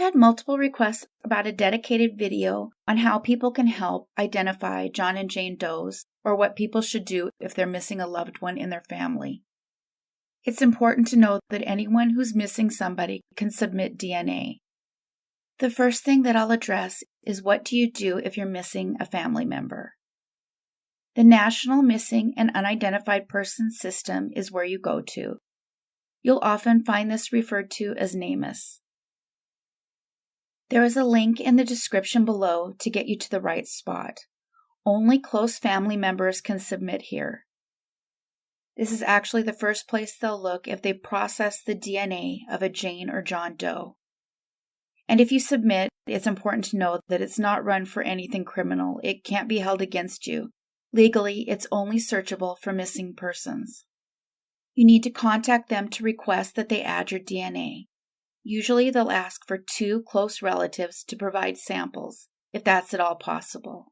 had multiple requests about a dedicated video on how people can help identify John and Jane Does, or what people should do if they're missing a loved one in their family. It's important to know that anyone who's missing somebody can submit DNA. The first thing that I'll address is, what do you do if you're missing a family member? The National Missing and Unidentified Persons System is where you go to. You'll often find this referred to as NamUs. There is a link in the description below to get you to the right spot. Only close family members can submit here. This is actually the first place they'll look if they process the DNA of a Jane or John Doe. And if you submit, it's important to know that it's not run for anything criminal. It can't be held against you. Legally, it's only searchable for missing persons. You need to contact them to request that they add your DNA. Usually they'll ask for 2 close relatives to provide samples, if that's at all possible.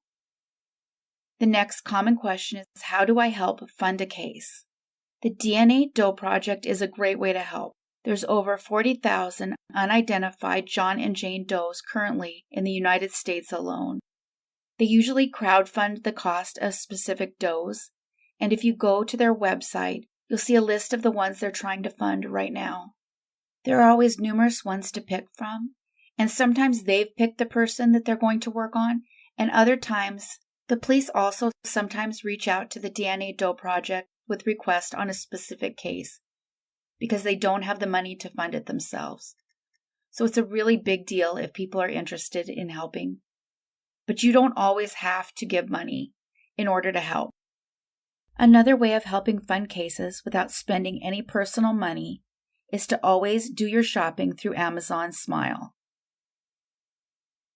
The next common question is, how do I help fund a case? The DNA Doe Project is a great way to help. There's over 40,000 unidentified John and Jane Does currently in the United States alone. They usually crowdfund the cost of specific does, and if you go to their website, you'll see a list of the ones they're trying to fund right now. There are always numerous ones to pick from, and sometimes they've picked the person that they're going to work on, and other times, the police also sometimes reach out to the DNA Doe Project with requests on a specific case, because they don't have the money to fund it themselves. So it's a really big deal if people are interested in helping. But you don't always have to give money in order to help. Another way of helping fund cases without spending any personal money is to always do your shopping through Amazon Smile.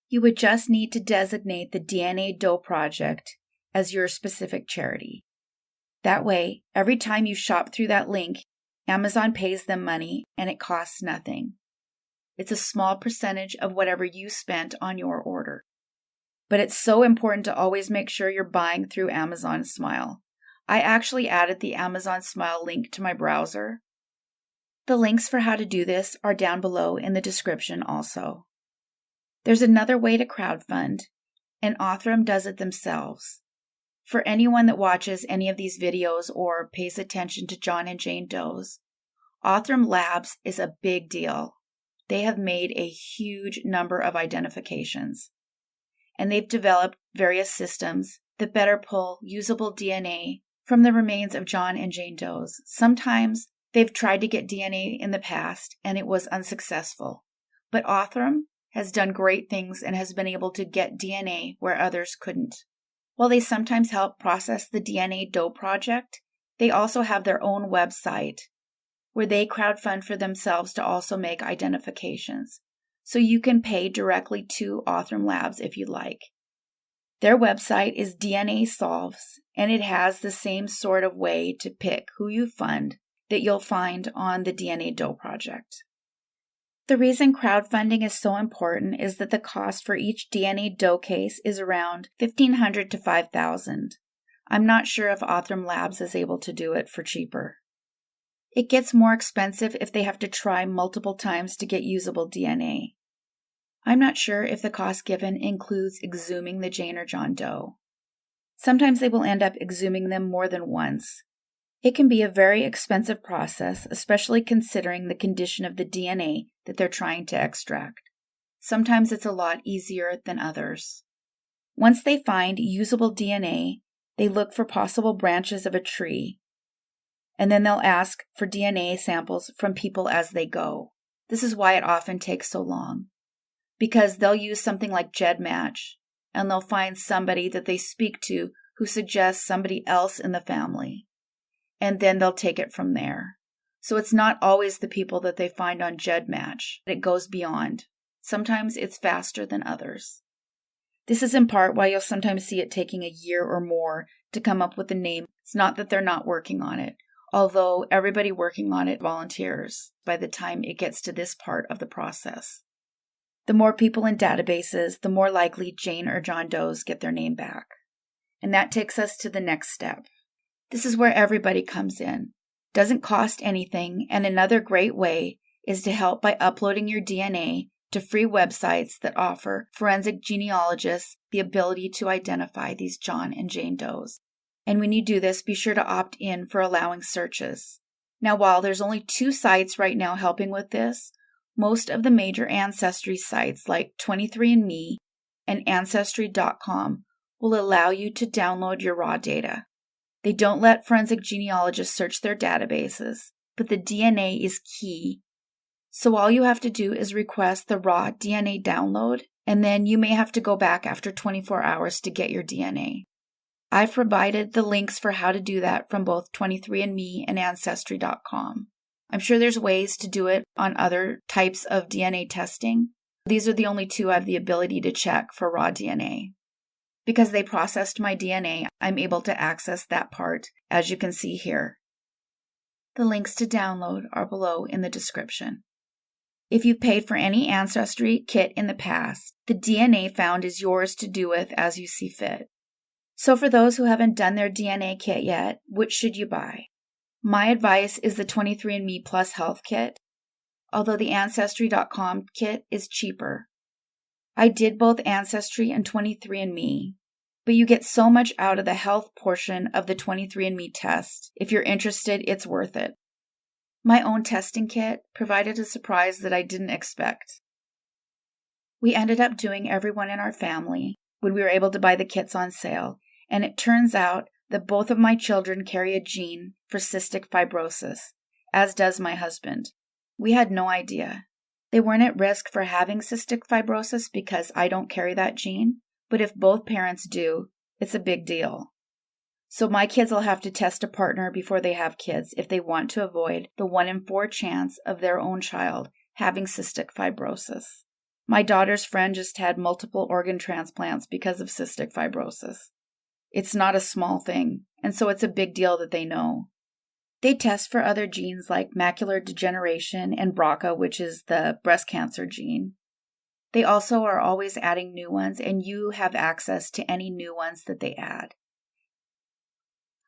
You would just need to designate the DNA Doe Project as your specific charity. That way, every time you shop through that link, Amazon pays them money and it costs nothing. It's a small percentage of whatever you spent on your order. But it's so important to always make sure you're buying through Amazon Smile. I actually added the Amazon Smile link to my browser. The links for how to do this are down below in the description also. There's another way to crowdfund, and Othram does it themselves. For anyone that watches any of these videos or pays attention to John and Jane Does, Othram Labs is a big deal. They have made a huge number of identifications, and they've developed various systems that better pull usable DNA from the remains of John and Jane Does. Sometimes they've tried to get DNA in the past and it was unsuccessful, but Othram has done great things and has been able to get DNA where others couldn't. While they sometimes help process the DNA Doe Project, they also have their own website where they crowdfund for themselves to also make identifications. So you can pay directly to Othram Labs if you like. Their website is DNA Solves, and it has the same sort of way to pick who you fund that you'll find on the DNA Doe Project. The reason crowdfunding is so important is that the cost for each DNA Doe case is around $1,500 to $5,000. I'm not sure if Othram Labs is able to do it for cheaper. It gets more expensive if they have to try multiple times to get usable DNA. I'm not sure if the cost given includes exhuming the Jane or John Doe. Sometimes they will end up exhuming them more than once. It can be a very expensive process, especially considering the condition of the DNA that they're trying to extract. Sometimes it's a lot easier than others. Once they find usable DNA, they look for possible branches of a tree, and then they'll ask for DNA samples from people as they go. This is why it often takes so long, because they'll use something like GEDmatch, and they'll find somebody that they speak to who suggests somebody else in the family, and then they'll take it from there. So it's not always the people that they find on GEDmatch. It goes beyond. Sometimes it's faster than others. This is in part why you'll sometimes see it taking a year or more to come up with a name. It's not that they're not working on it, although everybody working on it volunteers by the time it gets to this part of the process. The more people in databases, the more likely Jane or John Does get their name back. And that takes us to the next step. This is where everybody comes in. Doesn't cost anything, and another great way is to help by uploading your DNA to free websites that offer forensic genealogists the ability to identify these John and Jane Does. And when you do this, be sure to opt in for allowing searches. Now, while there's only 2 sites right now helping with this, most of the major ancestry sites like 23andMe and Ancestry.com will allow you to download your raw data. They don't let forensic genealogists search their databases, but the DNA is key. So all you have to do is request the raw DNA download, and then you may have to go back after 24 hours to get your DNA. I've provided the links for how to do that from both 23andMe and Ancestry.com. I'm sure there's ways to do it on other types of DNA testing. These are the only 2 I have the ability to check for raw DNA. Because they processed my DNA, I'm able to access that part, as you can see here. The links to download are below in the description. If you've paid for any Ancestry kit in the past, the DNA found is yours to do with as you see fit. So for those who haven't done their DNA kit yet, which should you buy? My advice is the 23andMe Plus Health Kit, although the Ancestry.com kit is cheaper. I did both Ancestry and 23andMe, but you get so much out of the health portion of the 23andMe test. If you're interested, it's worth it. My own testing kit provided a surprise that I didn't expect. We ended up doing everyone in our family when we were able to buy the kits on sale, and it turns out that both of my children carry a gene for cystic fibrosis, as does my husband. We had no idea. They weren't at risk for having cystic fibrosis because I don't carry that gene, but if both parents do, it's a big deal. So my kids will have to test a partner before they have kids if they want to avoid the 1 in 4 chance of their own child having cystic fibrosis. My daughter's friend just had multiple organ transplants because of cystic fibrosis. It's not a small thing, and so it's a big deal that they know. They test for other genes like macular degeneration and BRCA, which is the breast cancer gene. They also are always adding new ones, and you have access to any new ones that they add.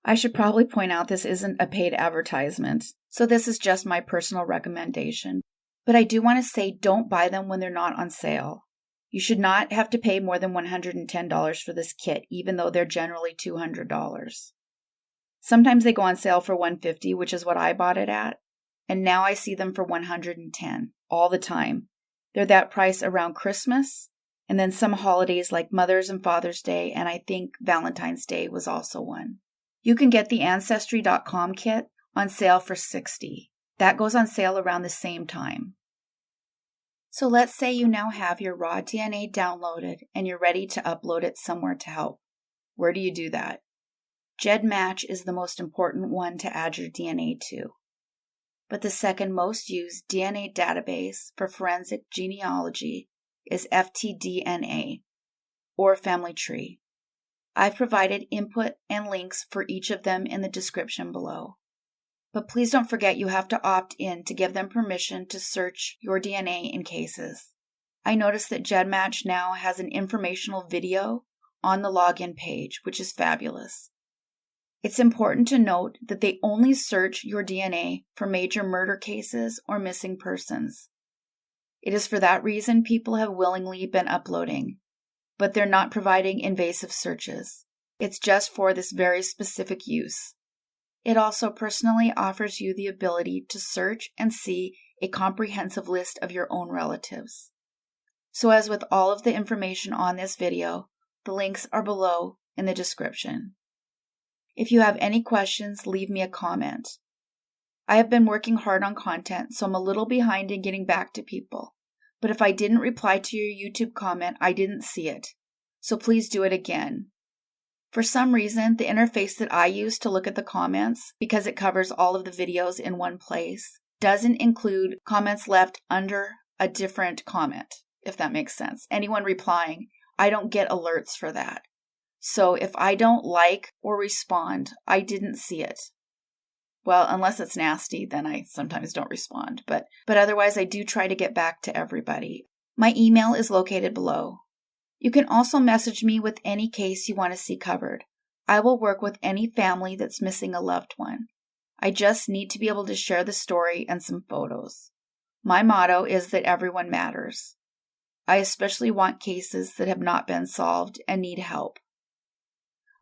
I should probably point out this isn't a paid advertisement, so this is just my personal recommendation. But I do want to say don't buy them when they're not on sale. You should not have to pay more than $110 for this kit, even though they're generally $200. Sometimes they go on sale for $150, which is what I bought it at, and now I see them for $110 all the time. They're that price around Christmas, and then some holidays like Mother's and Father's Day, and I think Valentine's Day was also one. You can get the Ancestry.com kit on sale for $60. That goes on sale around the same time. So let's say you now have your raw DNA downloaded and you're ready to upload it somewhere to help. Where do you do that? GEDmatch is the most important one to add your DNA to. But the second most used DNA database for forensic genealogy is FTDNA, or Family Tree. I've provided input and links for each of them in the description below. But please don't forget you have to opt in to give them permission to search your DNA in cases. I noticed that GEDmatch now has an informational video on the login page, which is fabulous. It's important to note that they only search your DNA for major murder cases or missing persons. It is for that reason people have willingly been uploading, but they're not providing invasive searches. It's just for this very specific use. It also personally offers you the ability to search and see a comprehensive list of your own relatives. So as with all of the information on this video, the links are below in the description. If you have any questions, leave me a comment. I have been working hard on content, so I'm a little behind in getting back to people. But if I didn't reply to your YouTube comment, I didn't see it. So please do it again. For some reason, the interface that I use to look at the comments, because it covers all of the videos in one place, doesn't include comments left under a different comment, if that makes sense. Anyone replying, I don't get alerts for that. So if I don't like or respond, I didn't see it. Well, unless it's nasty, then I sometimes don't respond. But otherwise, I do try to get back to everybody. My email is located below. You can also message me with any case you want to see covered. I will work with any family that's missing a loved one. I just need to be able to share the story and some photos. My motto is that everyone matters. I especially want cases that have not been solved and need help.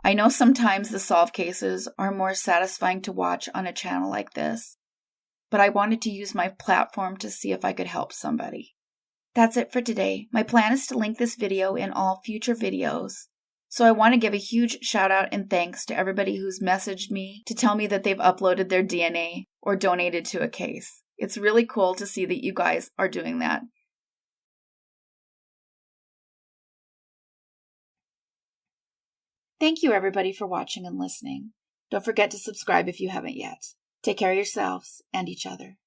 I know sometimes the solved cases are more satisfying to watch on a channel like this, but I wanted to use my platform to see if I could help somebody. That's it for today. My plan is to link this video in all future videos. So I want to give a huge shout out and thanks to everybody who's messaged me to tell me that they've uploaded their DNA or donated to a case. It's really cool to see that you guys are doing that. Thank you everybody for watching and listening. Don't forget to subscribe if you haven't yet. Take care of yourselves and each other.